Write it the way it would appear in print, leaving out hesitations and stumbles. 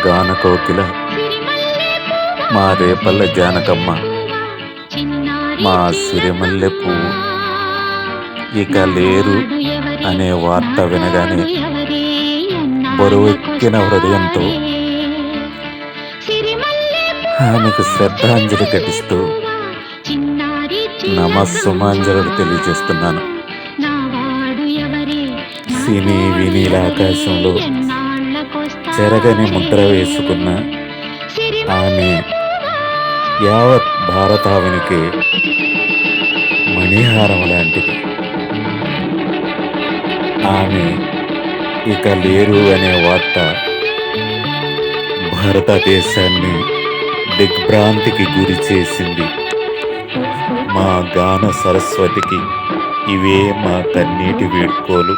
గాన కోకిల మా రేపల్ల జానకమ్మ మా సిరిమల్లె పువ్వు ఇక లేరు అనే వార్త వినగానే బరువెక్కిన హృదయంతో ఆమెకు శ్రద్ధాంజలి ఘటిస్తూ నమస్సుమాంజలు తెలియజేస్తున్నాను. సినీ వినీల ఆకాశంలో చెరగని ముద్ర వేసుకున్న ఆమె యావత్ భారతావనికి మణిహారం లాంటిది. ఆమె ఇక లేరు అనే వార్త భారతదేశాన్ని దిగ్భ్రాంతికి గురి చేసింది. మా గాన సరస్వతికి ఇవే మా కన్నీటి వీడ్కోలు.